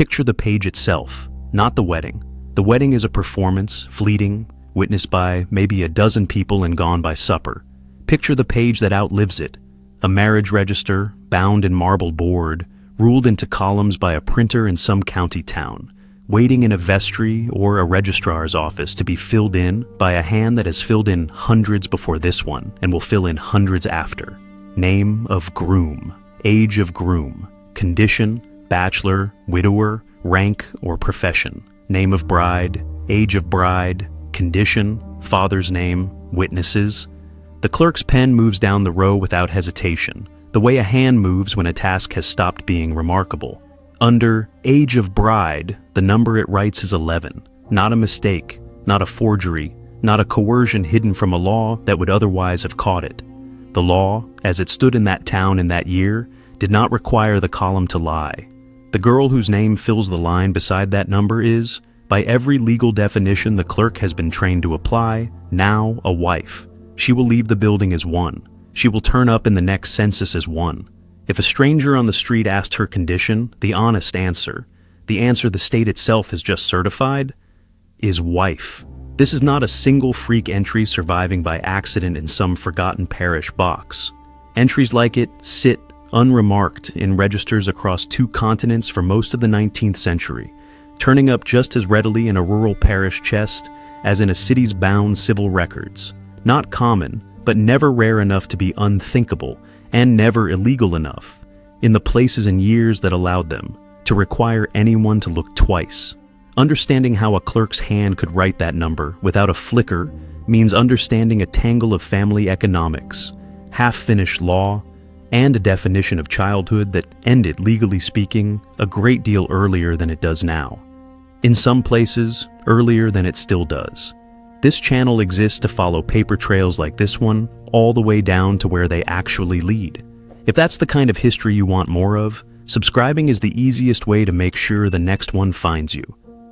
Picture the page itself, not the wedding. The wedding is a performance, fleeting, witnessed by maybe a dozen people and gone by supper. Picture the page that outlives it, a marriage register, bound in marble board, ruled into columns by a printer in some county town, waiting in a vestry or a registrar's office to be filled in by a hand that has filled in hundreds before this one and will fill in hundreds after. Name of groom, age of groom, condition, bachelor, widower, rank or profession. Name of bride, age of bride, condition, father's name, witnesses. The clerk's pen moves down the row without hesitation, the way a hand moves when a task has stopped being remarkable. Under age of bride, the number it writes is 11. Not a mistake, not a forgery, not a coercion hidden from a law that would otherwise have caught it. The law, as it stood in that town in that year, did not require the column to lie. The girl whose name fills the line beside that number is, by every legal definition the clerk has been trained to apply, now a wife. She will leave the building as one. She will turn up in the next census as one. If a stranger on the street asked her condition, the honest answer, the answer the state itself has just certified, is wife. This is not a single freak entry surviving by accident in some forgotten parish box. Entries like it sit unremarked in registers across 2 continents for most of the 19th century, turning up just as readily in a rural parish chest as in a city's bound civil records. Not common, but never rare enough to be unthinkable, and never illegal enough, in the places and years that allowed them, to require anyone to look twice. Understanding how a clerk's hand could write that number without a flicker means understanding a tangle of family economics, half-finished law, and a definition of childhood that ended, legally speaking, a great deal earlier than it does now. In some places, earlier than it still does. This channel exists to follow paper trails like this one, all the way down to where they actually lead. If that's the kind of history you want more of, subscribing is the easiest way to make sure the next one finds you.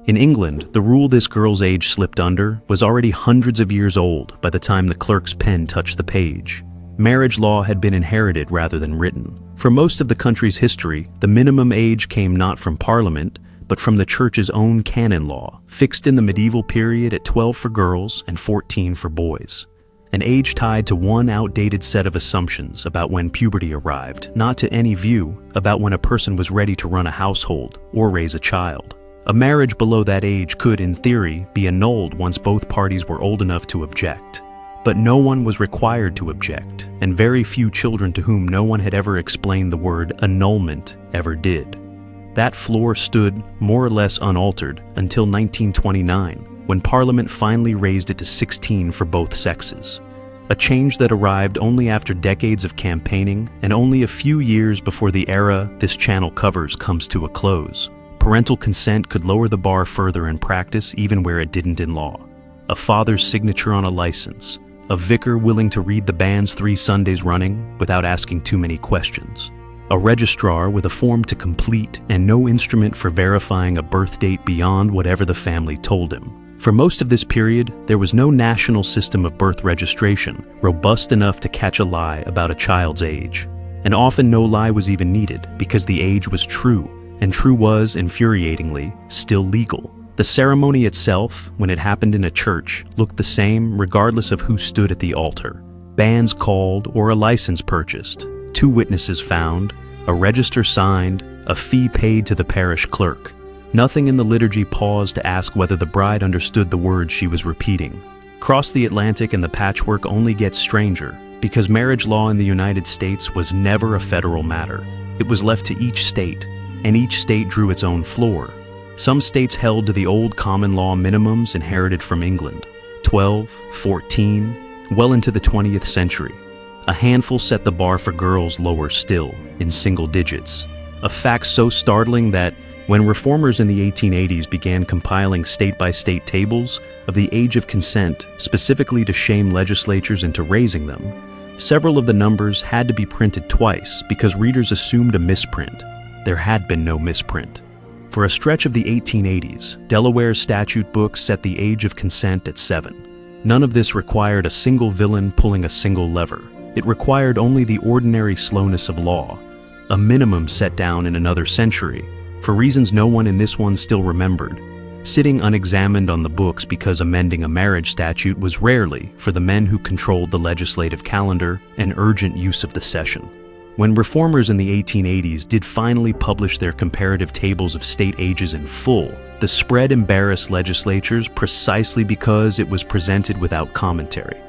In England, the rule this girl's age slipped under was already hundreds of years old by the time the clerk's pen touched the page. Marriage law had been inherited rather than written. For most of the country's history, the minimum age came not from Parliament, but from the Church's own canon law, fixed in the medieval period at 12 for girls and 14 for boys. An age tied to one outdated set of assumptions about when puberty arrived, not to any view about when a person was ready to run a household or raise a child. A marriage below that age could, in theory, be annulled once both parties were old enough to object. But no one was required to object, and very few children to whom no one had ever explained the word annulment ever did. That floor stood more or less unaltered until 1929, when Parliament finally raised it to 16 for both sexes. A change that arrived only after decades of campaigning and only a few years before the era this channel covers comes to a close. Parental consent could lower the bar further in practice, even where it didn't in law. A father's signature on a license, a vicar willing to read the banns 3 Sundays running without asking too many questions. A registrar with a form to complete and no instrument for verifying a birth date beyond whatever the family told him. For most of this period, there was no national system of birth registration robust enough to catch a lie about a child's age. And often no lie was even needed because the age was true, and true was, infuriatingly, still legal. The ceremony itself, when it happened in a church, looked the same regardless of who stood at the altar. Banns called or a license purchased, 2 witnesses found, a register signed, a fee paid to the parish clerk. Nothing in the liturgy paused to ask whether the bride understood the words she was repeating. Cross the Atlantic and the patchwork only gets stranger, because marriage law in the United States was never a federal matter. It was left to each state, and each state drew its own floor. Some states held to the old common law minimums inherited from England, 12, 14, well into the 20th century. A handful set the bar for girls lower still, in single digits. A fact so startling that, when reformers in the 1880s began compiling state-by-state tables of the age of consent specifically to shame legislatures into raising them, several of the numbers had to be printed twice because readers assumed a misprint. There had been no misprint. For a stretch of the 1880s, Delaware's statute books set the age of consent at 7. None of this required a single villain pulling a single lever. It required only the ordinary slowness of law, a minimum set down in another century, for reasons no one in this one still remembered, sitting unexamined on the books because amending a marriage statute was rarely, for the men who controlled the legislative calendar, an urgent use of the session. When reformers in the 1880s did finally publish their comparative tables of state ages in full, the spread embarrassed legislatures precisely because it was presented without commentary.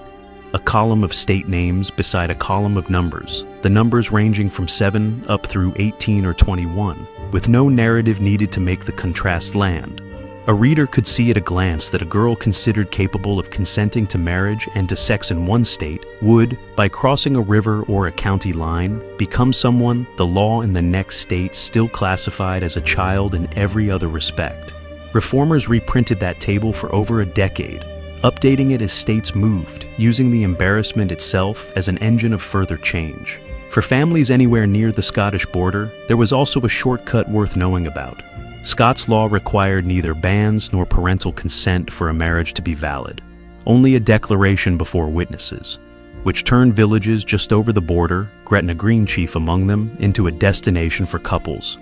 A column of state names beside a column of numbers, the numbers ranging from 7 up through 18 or 21, with no narrative needed to make the contrast land. A reader could see at a glance that a girl considered capable of consenting to marriage and to sex in one state would, by crossing a river or a county line, become someone the law in the next state still classified as a child in every other respect. Reformers reprinted that table for over a decade, updating it as states moved, using the embarrassment itself as an engine of further change. For families anywhere near the Scottish border, there was also a shortcut worth knowing about. Scots law required neither bans nor parental consent for a marriage to be valid, only a declaration before witnesses, which turned villages just over the border, Gretna Green chief among them, into a destination for couples.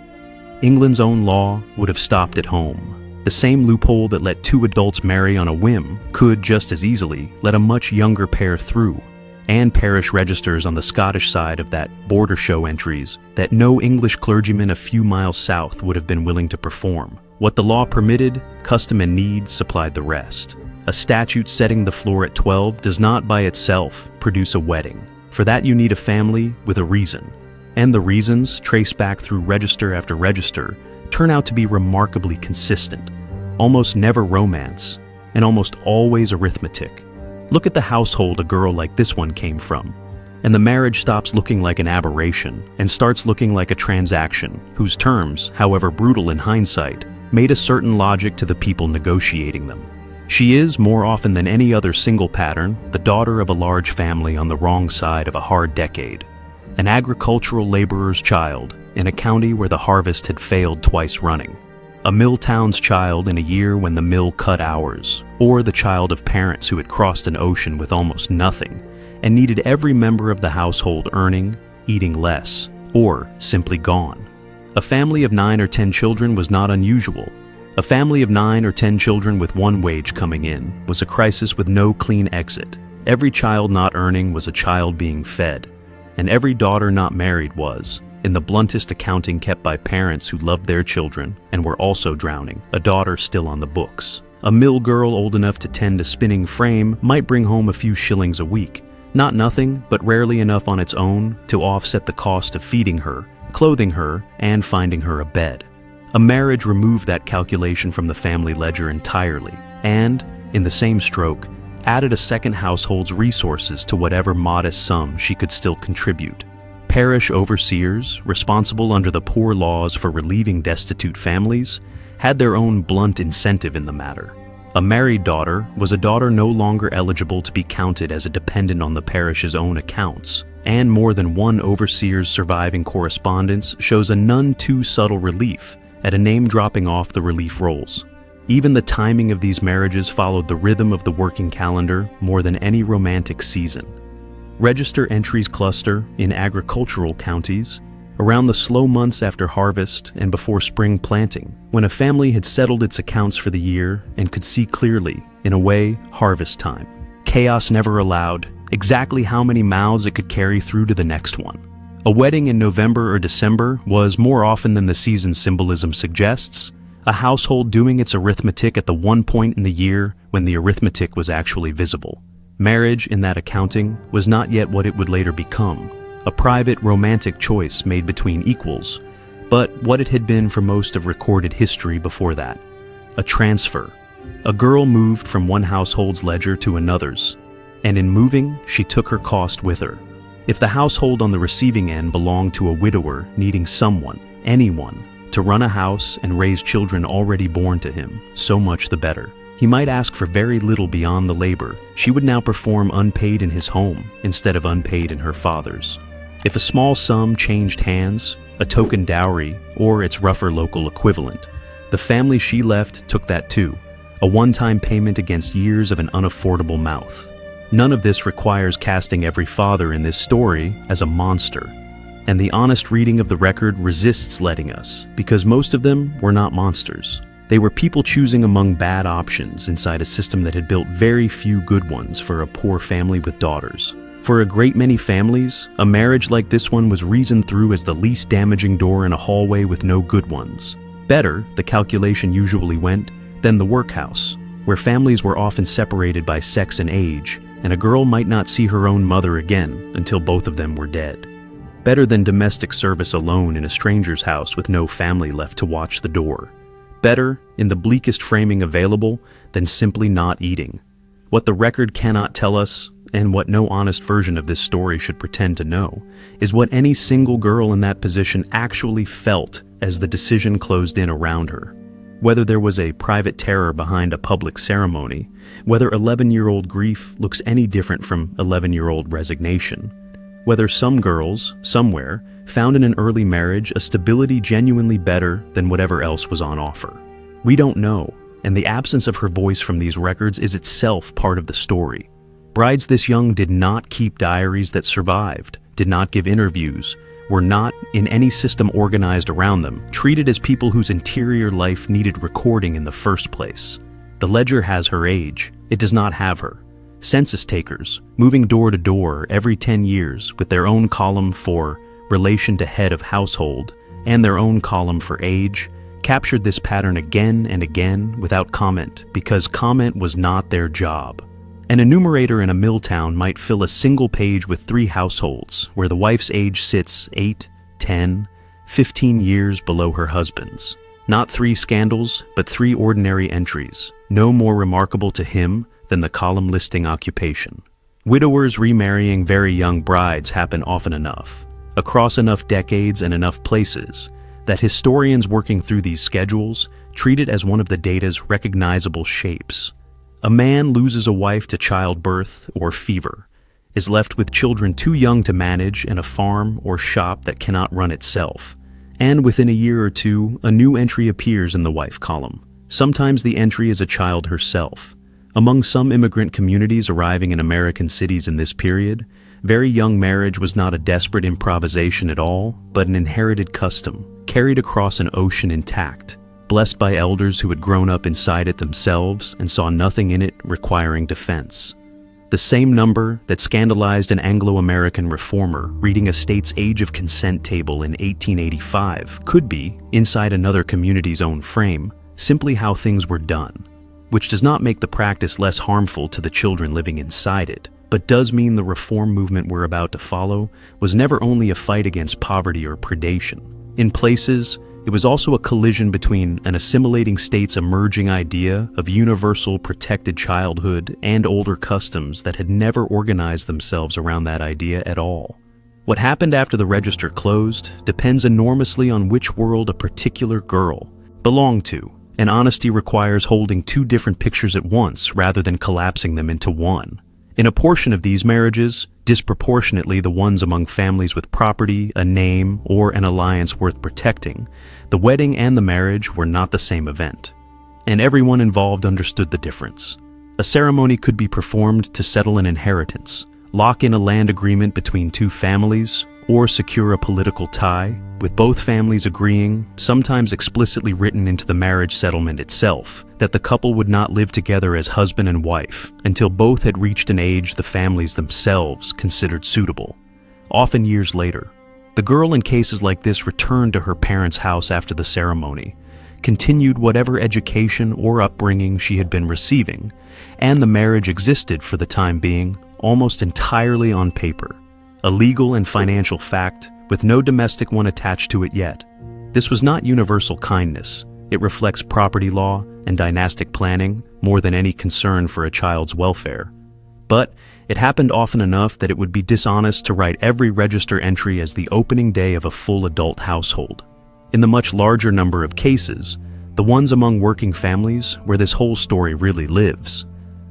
England's own law would have stopped at home. The same loophole that let two adults marry on a whim could just as easily let a much younger pair through, and parish registers on the Scottish side of that border show entries that no English clergyman a few miles south would have been willing to perform. What the law permitted, custom and need supplied the rest. A statute setting the floor at 12 does not by itself produce a wedding. For that you need a family with a reason. And the reasons, traced back through register after register, turn out to be remarkably consistent. Almost never romance, and almost always arithmetic. Look at the household a girl like this one came from, and the marriage stops looking like an aberration and starts looking like a transaction whose terms, however brutal in hindsight, made a certain logic to the people negotiating them. She is, more often than any other single pattern, the daughter of a large family on the wrong side of a hard decade, an agricultural laborer's child in a county where the harvest had failed twice running. A mill town's child in a year when the mill cut hours, or the child of parents who had crossed an ocean with almost nothing and needed every member of the household earning, eating less, or simply gone. A family of 9 or 10 children was not unusual. A family of 9 or 10 children with one wage coming in was a crisis with no clean exit. Every child not earning was a child being fed, and every daughter not married was, in the bluntest accounting kept by parents who loved their children and were also drowning, a daughter still on the books. A mill girl old enough to tend a spinning frame might bring home a few shillings a week. Not nothing, but rarely enough on its own to offset the cost of feeding her, clothing her, and finding her a bed. A marriage removed that calculation from the family ledger entirely, and, in the same stroke, added a second household's resources to whatever modest sum she could still contribute. Parish overseers, responsible under the poor laws for relieving destitute families, had their own blunt incentive in the matter. A married daughter was a daughter no longer eligible to be counted as a dependent on the parish's own accounts, and more than one overseer's surviving correspondence shows a none too subtle relief at a name dropping off the relief rolls. Even the timing of these marriages followed the rhythm of the working calendar more than any romantic season. Register entries cluster in agricultural counties around the slow months after harvest and before spring planting, when a family had settled its accounts for the year and could see clearly, in a way, harvest time. Chaos never allowed, exactly how many mouths it could carry through to the next one. A wedding in November or December was, more often than the season's symbolism suggests, a household doing its arithmetic at the one point in the year when the arithmetic was actually visible. Marriage, in that accounting, was not yet what it would later become, a private, romantic choice made between equals, but what it had been for most of recorded history before that, a transfer. A girl moved from one household's ledger to another's, and in moving, she took her cost with her. If the household on the receiving end belonged to a widower needing someone, anyone, to run a house and raise children already born to him, so much the better. He might ask for very little beyond the labor. She would now perform unpaid in his home instead of unpaid in her father's. If a small sum changed hands, a token dowry, or its rougher local equivalent, the family she left took that too, a one-time payment against years of an unaffordable mouth. None of this requires casting every father in this story as a monster. And the honest reading of the record resists letting us, because most of them were not monsters. They were people choosing among bad options inside a system that had built very few good ones for a poor family with daughters. For a great many families, a marriage like this one was reasoned through as the least damaging door in a hallway with no good ones. Better, the calculation usually went, than the workhouse, where families were often separated by sex and age, and a girl might not see her own mother again until both of them were dead. Better than domestic service alone in a stranger's house with no family left to watch the door. Better, in the bleakest framing available, than simply not eating. What the record cannot tell us, and what no honest version of this story should pretend to know, is what any single girl in that position actually felt as the decision closed in around her. Whether there was a private terror behind a public ceremony, whether 11-year-old grief looks any different from 11-year-old resignation, whether some girls, somewhere, found in an early marriage a stability genuinely better than whatever else was on offer. We don't know, and the absence of her voice from these records is itself part of the story. Brides this young did not keep diaries that survived, did not give interviews, were not, in any system organized around them, treated as people whose interior life needed recording in the first place. The ledger has her age, it does not have her. Census takers, moving door to door every 10 years with their own column for relation to head of household and their own column for age, captured this pattern again and again without comment because comment was not their job. An enumerator in a mill town might fill a single page with 3 households where the wife's age sits 8, 10, 15 years below her husband's. Not 3 scandals, but 3 ordinary entries, no more remarkable to him than the column listing occupation. Widowers remarrying very young brides happen often enough, across enough decades and enough places, that historians working through these schedules treat it as one of the data's recognizable shapes. A man loses a wife to childbirth or fever, is left with children too young to manage and a farm or shop that cannot run itself, and within a year or two, a new entry appears in the wife column. Sometimes the entry is a child herself. Among some immigrant communities arriving in American cities in this period, very young marriage was not a desperate improvisation at all, but an inherited custom, carried across an ocean intact, blessed by elders who had grown up inside it themselves and saw nothing in it requiring defense. The same number that scandalized an Anglo-American reformer reading a state's age of consent table in 1885 could be, inside another community's own frame, simply how things were done, which does not make the practice less harmful to the children living inside it, but does mean the reform movement we're about to follow was never only a fight against poverty or predation. In places, it was also a collision between an assimilating state's emerging idea of universal protected childhood and older customs that had never organized themselves around that idea at all. What happened after the register closed depends enormously on which world a particular girl belonged to, and honesty requires holding 2 different pictures at once rather than collapsing them into one. In a portion of these marriages, disproportionately the ones among families with property, a name, or an alliance worth protecting, the wedding and the marriage were not the same event. And everyone involved understood the difference. A ceremony could be performed to settle an inheritance, lock in a land agreement between 2 families, or secure a political tie, with both families agreeing, sometimes explicitly written into the marriage settlement itself, that the couple would not live together as husband and wife until both had reached an age the families themselves considered suitable. Often years later, the girl in cases like this returned to her parents' house after the ceremony, continued whatever education or upbringing she had been receiving, and the marriage existed for the time being almost entirely on paper. A legal and financial fact, with no domestic one attached to it yet. This was not universal kindness. It reflects property law and dynastic planning more than any concern for a child's welfare. But it happened often enough that it would be dishonest to write every register entry as the opening day of a full adult household. In the much larger number of cases, the ones among working families where this whole story really lives,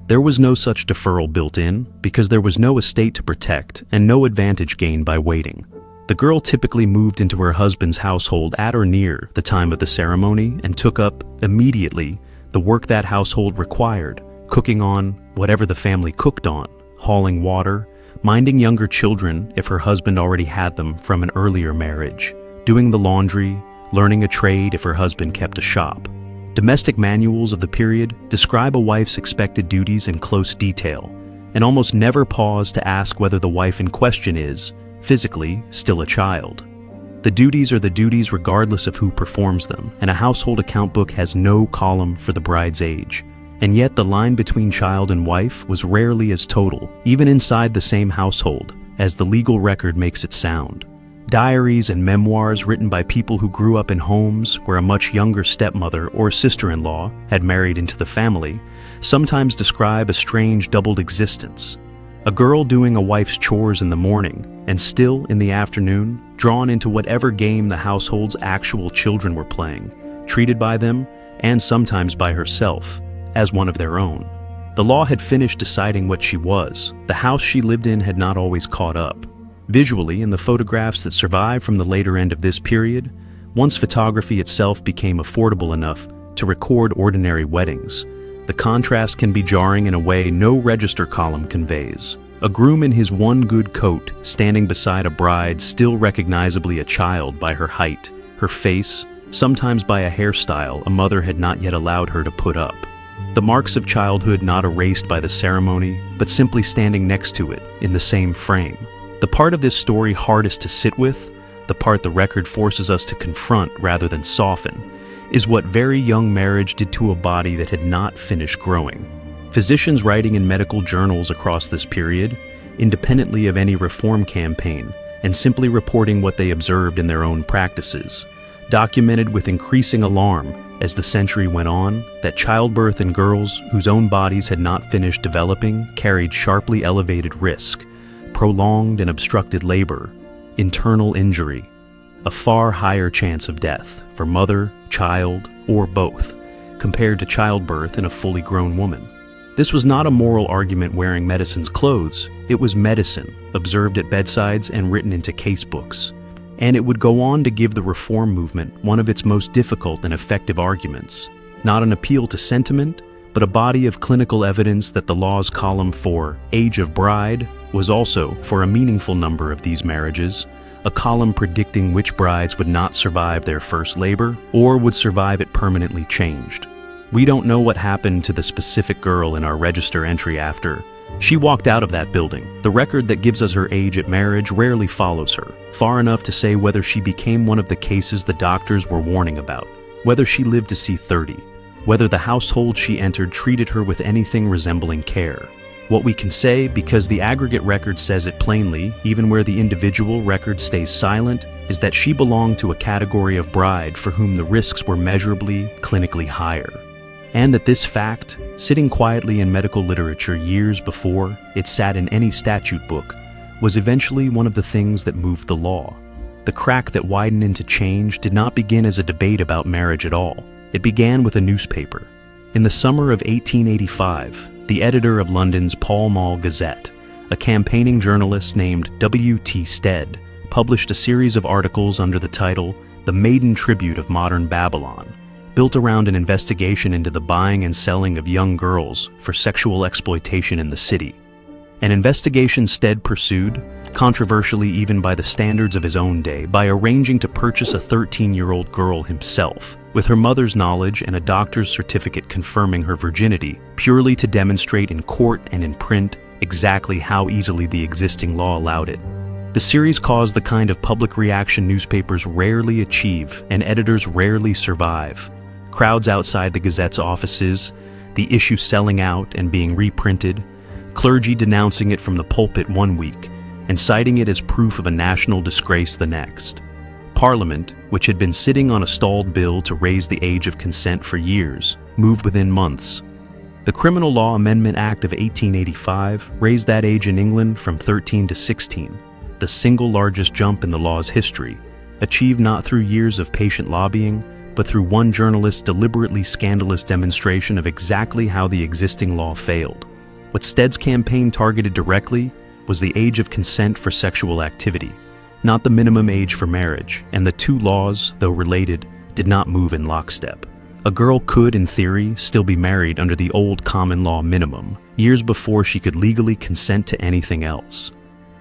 there was no such deferral built in because there was no estate to protect and no advantage gained by waiting. The girl typically moved into her husband's household at or near the time of the ceremony and took up, immediately, the work that household required, cooking on whatever the family cooked on, hauling water, minding younger children if her husband already had them from an earlier marriage, doing the laundry, learning a trade if her husband kept a shop. Domestic manuals of the period describe a wife's expected duties in close detail, and almost never pause to ask whether the wife in question is, physically, still a child. The duties are the duties regardless of who performs them, and a household account book has no column for the bride's age. And yet the line between child and wife was rarely as total, even inside the same household, as the legal record makes it sound. Diaries and memoirs written by people who grew up in homes where a much younger stepmother or sister-in-law had married into the family sometimes describe a strange doubled existence. A girl doing a wife's chores in the morning, and still in the afternoon, drawn into whatever game the household's actual children were playing, treated by them, and sometimes by herself, as one of their own. The law had finished deciding what she was. The house she lived in had not always caught up. Visually, in the photographs that survive from the later end of this period, once photography itself became affordable enough to record ordinary weddings, the contrast can be jarring in a way no register column conveys. A groom in his one good coat, standing beside a bride still recognizably a child by her height, her face, sometimes by a hairstyle a mother had not yet allowed her to put up. The marks of childhood not erased by the ceremony, but simply standing next to it, in the same frame. The part of this story hardest to sit with, the part the record forces us to confront rather than soften, is what very young marriage did to a body that had not finished growing. Physicians writing in medical journals across this period, independently of any reform campaign, and simply reporting what they observed in their own practices, documented with increasing alarm as the century went on that childbirth in girls whose own bodies had not finished developing carried sharply elevated risk, prolonged and obstructed labor, internal injury, a far higher chance of death for mother, child, or both, compared to childbirth in a fully grown woman. This was not a moral argument wearing medicine's clothes, it was medicine, observed at bedsides and written into casebooks. And it would go on to give the reform movement one of its most difficult and effective arguments, not an appeal to sentiment, but a body of clinical evidence that the law's column for age of bride was also, for a meaningful number of these marriages, a column predicting which brides would not survive their first labor or would survive it permanently changed. We don't know what happened to the specific girl in our register entry after. She walked out of that building. The record that gives us her age at marriage rarely follows her, far enough to say whether she became one of the cases the doctors were warning about, whether she lived to see 30, whether the household she entered treated her with anything resembling care. What we can say, because the aggregate record says it plainly, even where the individual record stays silent, is that she belonged to a category of bride for whom the risks were measurably, clinically higher. And that this fact, sitting quietly in medical literature years before it sat in any statute book, was eventually one of the things that moved the law. The crack that widened into change did not begin as a debate about marriage at all. It began with a newspaper. In the summer of 1885, the editor of London's Pall Mall Gazette, a campaigning journalist named W.T. Stead, published a series of articles under the title The Maiden Tribute of Modern Babylon, built around an investigation into the buying and selling of young girls for sexual exploitation in the city. An investigation Stead pursued, controversially even by the standards of his own day, by arranging to purchase a 13-year-old girl himself, with her mother's knowledge and a doctor's certificate confirming her virginity, purely to demonstrate in court and in print exactly how easily the existing law allowed it. The series caused the kind of public reaction newspapers rarely achieve and editors rarely survive. Crowds outside the Gazette's offices, the issue selling out and being reprinted, clergy denouncing it from the pulpit one week and citing it as proof of a national disgrace the next. Parliament, which had been sitting on a stalled bill to raise the age of consent for years, moved within months. The Criminal Law Amendment Act of 1885 raised that age in England from 13 to 16, the single largest jump in the law's history, achieved not through years of patient lobbying, but through one journalist's deliberately scandalous demonstration of exactly how the existing law failed. What Stead's campaign targeted directly was the age of consent for sexual activity, not the minimum age for marriage, and the two laws, though related, did not move in lockstep. A girl could, in theory, still be married under the old common law minimum, years before she could legally consent to anything else.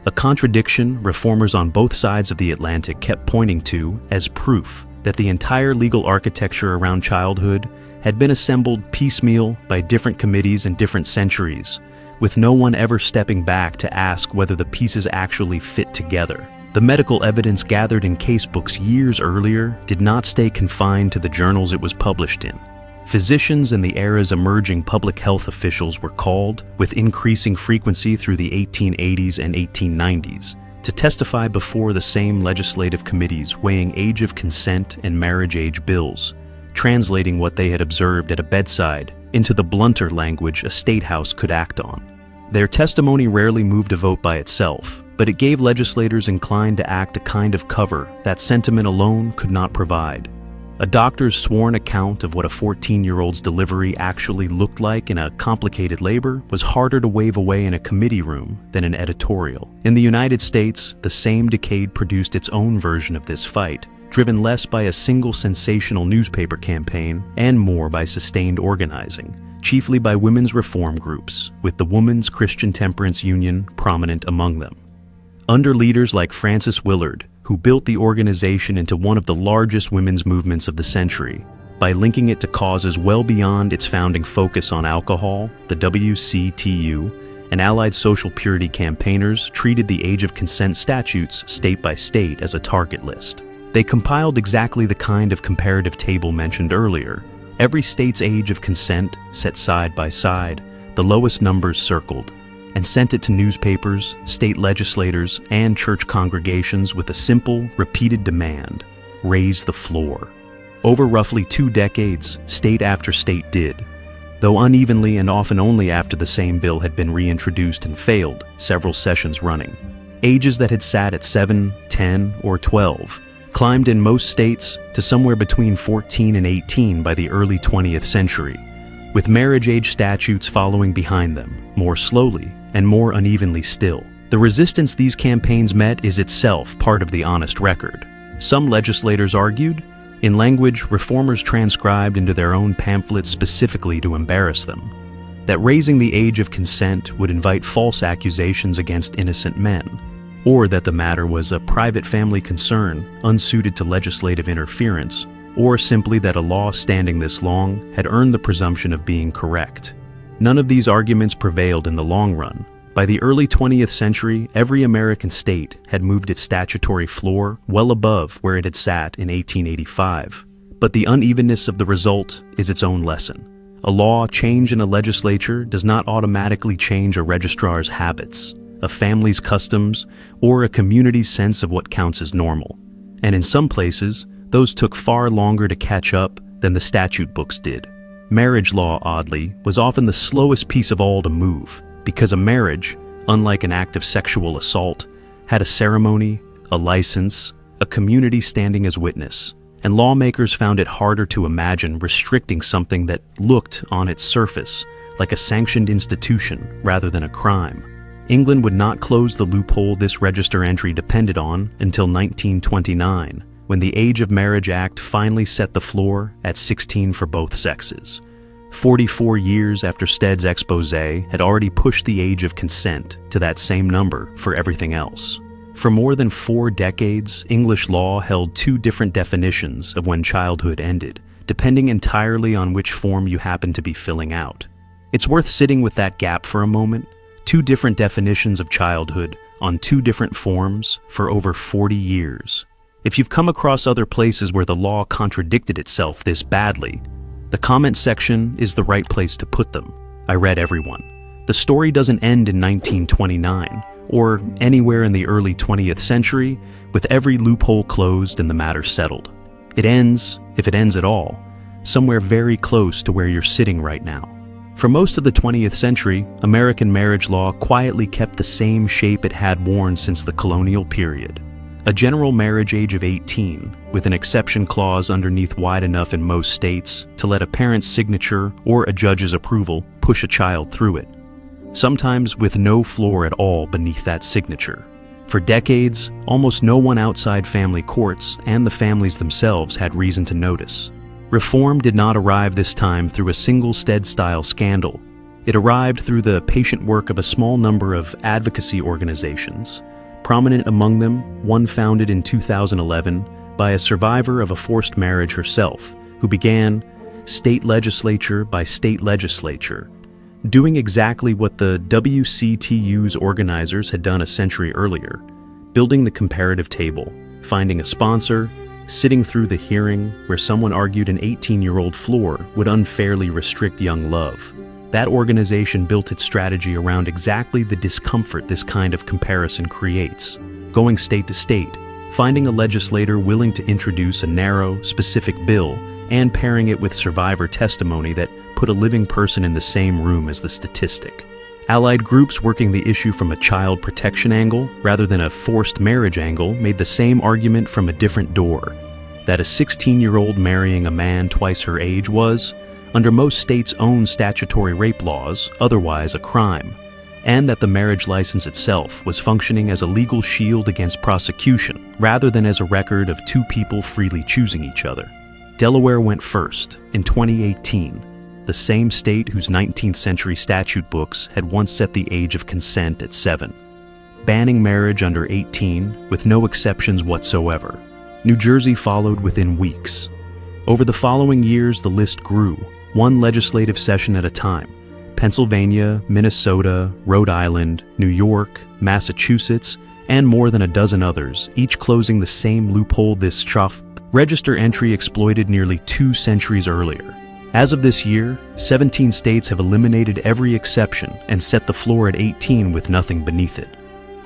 A contradiction reformers on both sides of the Atlantic kept pointing to as proof that the entire legal architecture around childhood had been assembled piecemeal by different committees in different centuries, with no one ever stepping back to ask whether the pieces actually fit together. The medical evidence gathered in casebooks years earlier did not stay confined to the journals it was published in. Physicians and the era's emerging public health officials were called, with increasing frequency through the 1880s and 1890s, to testify before the same legislative committees weighing age of consent and marriage age bills, translating what they had observed at a bedside into the blunter language a state house could act on. Their testimony rarely moved a vote by itself, but it gave legislators inclined to act a kind of cover that sentiment alone could not provide. A doctor's sworn account of what a 14-year-old's delivery actually looked like in a complicated labor was harder to wave away in a committee room than an editorial. In the United States, the same decade produced its own version of this fight, driven less by a single sensational newspaper campaign and more by sustained organizing, chiefly by women's reform groups, with the Women's Christian Temperance Union prominent among them. Under leaders like Frances Willard, who built the organization into one of the largest women's movements of the century, by linking it to causes well beyond its founding focus on alcohol, the WCTU, and allied social purity campaigners treated the age of consent statutes state by state as a target list. They compiled exactly the kind of comparative table mentioned earlier. Every state's age of consent set side by side, the lowest numbers circled, and sent it to newspapers, state legislators, and church congregations with a simple, repeated demand: raise the floor. Over roughly 2 decades, state after state did, though unevenly and often only after the same bill had been reintroduced and failed several sessions running. Ages that had sat at 7, 10, or 12 climbed in most states to somewhere between 14 and 18 by the early 20th century, with marriage age statutes following behind them, more slowly and more unevenly still. The resistance these campaigns met is itself part of the honest record. Some legislators argued, in language reformers transcribed into their own pamphlets specifically to embarrass them, that raising the age of consent would invite false accusations against innocent men, or that the matter was a private family concern unsuited to legislative interference, or simply that a law standing this long had earned the presumption of being correct. None of these arguments prevailed in the long run. By the early 20th century, every American state had moved its statutory floor well above where it had sat in 1885. But the unevenness of the result is its own lesson. A law change in a legislature does not automatically change a registrar's habits, a family's customs, or a community's sense of what counts as normal. And in some places, those took far longer to catch up than the statute books did. Marriage law, oddly, was often the slowest piece of all to move, because a marriage, unlike an act of sexual assault, had a ceremony, a license, a community standing as witness, and lawmakers found it harder to imagine restricting something that looked, on its surface, like a sanctioned institution rather than a crime. England would not close the loophole this register entry depended on until 1929, when the Age of Marriage Act finally set the floor at 16 for both sexes. 44 years after Stead's exposé had already pushed the age of consent to that same number for everything else. For more than 4 decades, English law held 2 different definitions of when childhood ended, depending entirely on which form you happen to be filling out. It's worth sitting with that gap for a moment. 2 different definitions of childhood on 2 different forms for over 40 years. If you've come across other places where the law contradicted itself this badly, the comment section is the right place to put them. I read every one. The story doesn't end in 1929, or anywhere in the early 20th century, with every loophole closed and the matter settled. It ends, if it ends at all, somewhere very close to where you're sitting right now. For most of the 20th century, American marriage law quietly kept the same shape it had worn since the colonial period. A general marriage age of 18, with an exception clause underneath wide enough in most states to let a parent's signature or a judge's approval push a child through it, sometimes with no floor at all beneath that signature. For decades, almost no one outside family courts and the families themselves had reason to notice. Reform did not arrive this time through a single Stead-style scandal. It arrived through the patient work of a small number of advocacy organizations, Prominent among them, one founded in 2011 by a survivor of a forced marriage herself, who began state legislature by state legislature, doing exactly what the WCTU's organizers had done a century earlier, building the comparative table, finding a sponsor, sitting through the hearing where someone argued an 18-year-old floor would unfairly restrict young love. That organization built its strategy around exactly the discomfort this kind of comparison creates, going state to state, finding a legislator willing to introduce a narrow, specific bill, and pairing it with survivor testimony that put a living person in the same room as the statistic. Allied groups working the issue from a child protection angle rather than a forced marriage angle made the same argument from a different door, that a 16-year-old marrying a man twice her age was, under most states' own statutory rape laws, otherwise a crime, and that the marriage license itself was functioning as a legal shield against prosecution rather than as a record of two people freely choosing each other. Delaware went first in 2018, the same state whose 19th century statute books had once set the age of consent at 7, banning marriage under 18 with no exceptions whatsoever. New Jersey followed within weeks. Over the following years, the list grew, one legislative session at a time. Pennsylvania, Minnesota, Rhode Island, New York, Massachusetts, and more than a dozen others, each closing the same loophole this register entry exploited nearly 2 centuries earlier. As of this year, 17 states have eliminated every exception and set the floor at 18 with nothing beneath it.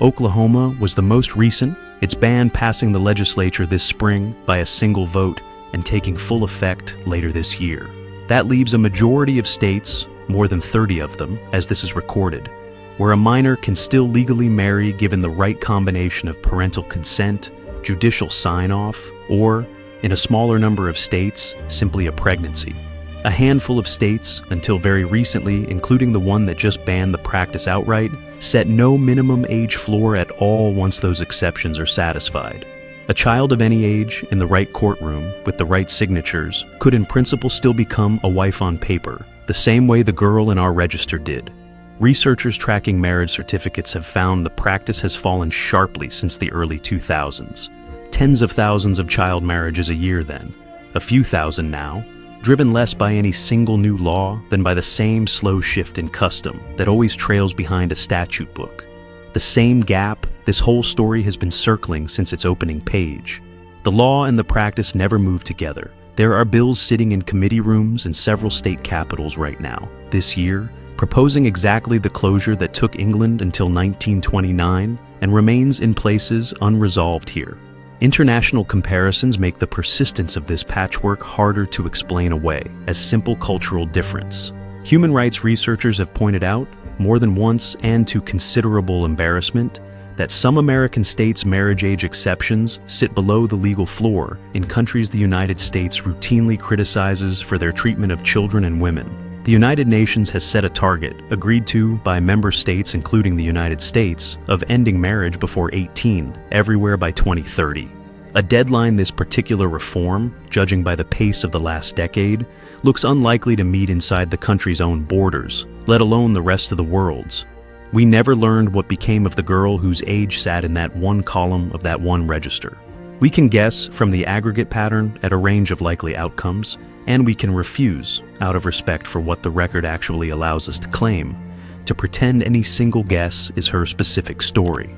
Oklahoma was the most recent, its ban passing the legislature this spring by a single vote and taking full effect later this year. That leaves a majority of states, more than 30 of them, as this is recorded, where a minor can still legally marry given the right combination of parental consent, judicial sign-off, or, in a smaller number of states, simply a pregnancy. A handful of states, until very recently, including the one that just banned the practice outright, set no minimum age floor at all once those exceptions are satisfied. A child of any age, in the right courtroom, with the right signatures, could in principle still become a wife on paper, the same way the girl in our register did. Researchers tracking marriage certificates have found the practice has fallen sharply since the early 2000s. Tens of thousands of child marriages a year then, a few thousand now, driven less by any single new law than by the same slow shift in custom that always trails behind a statute book. The same gap this whole story has been circling since its opening page. The law and the practice never move together. There are bills sitting in committee rooms in several state capitals right now, this year, proposing exactly the closure that took England until 1929 and remains in places unresolved here. International comparisons make the persistence of this patchwork harder to explain away as simple cultural difference. Human rights researchers have pointed out, more than once and to considerable embarrassment, that some American states' marriage age exceptions sit below the legal floor in countries the United States routinely criticizes for their treatment of children and women. The United Nations has set a target, agreed to by member states including the United States, of ending marriage before 18, everywhere by 2030. A deadline this particular reform, judging by the pace of the last decade, looks unlikely to meet inside the country's own borders, let alone the rest of the world's. We never learned what became of the girl whose age sat in that one column of that one register. We can guess from the aggregate pattern at a range of likely outcomes, and we can refuse, out of respect for what the record actually allows us to claim, to pretend any single guess is her specific story.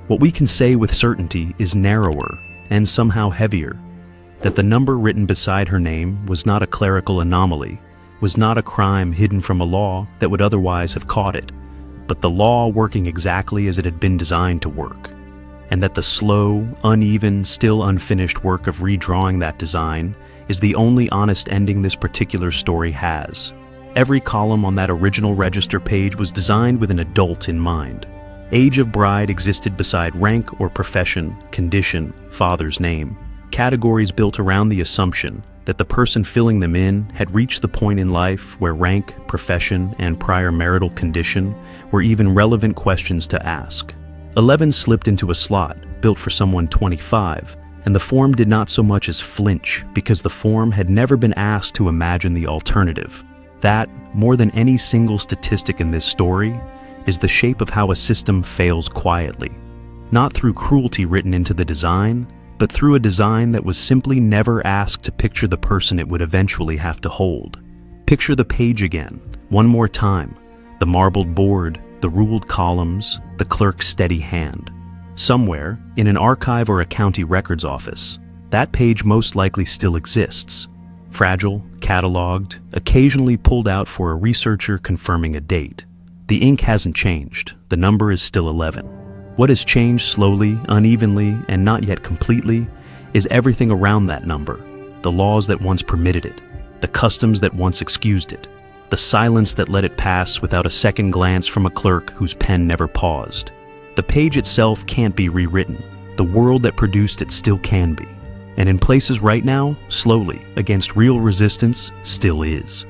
What we can say with certainty is narrower and somehow heavier, that the number written beside her name was not a clerical anomaly, was not a crime hidden from a law that would otherwise have caught it, but the law working exactly as it had been designed to work, and that the slow, uneven, still unfinished work of redrawing that design is the only honest ending this particular story has. Every column on that original register page was designed with an adult in mind. Age of bride existed beside rank or profession, condition, father's name, categories built around the assumption that the person filling them in had reached the point in life where rank, profession, and prior marital condition were even relevant questions to ask. 11 slipped into a slot built for someone 25, and the form did not so much as flinch because the form had never been asked to imagine the alternative. That, more than any single statistic in this story, is the shape of how a system fails quietly. not through cruelty written into the design, but through a design that was simply never asked to picture the person it would eventually have to hold. Picture the page again, one more time, the marbled board, the ruled columns, the clerk's steady hand. Somewhere, in an archive or a county records office, that page most likely still exists. Fragile, catalogued, occasionally pulled out for a researcher confirming a date. The ink hasn't changed, the number is still 11. What has changed slowly, unevenly, and not yet completely is everything around that number. The laws that once permitted it, the customs that once excused it, the silence that let it pass without a second glance from a clerk whose pen never paused. The page itself can't be rewritten. The world that produced it still can be. And in places right now, slowly, against real resistance, still is.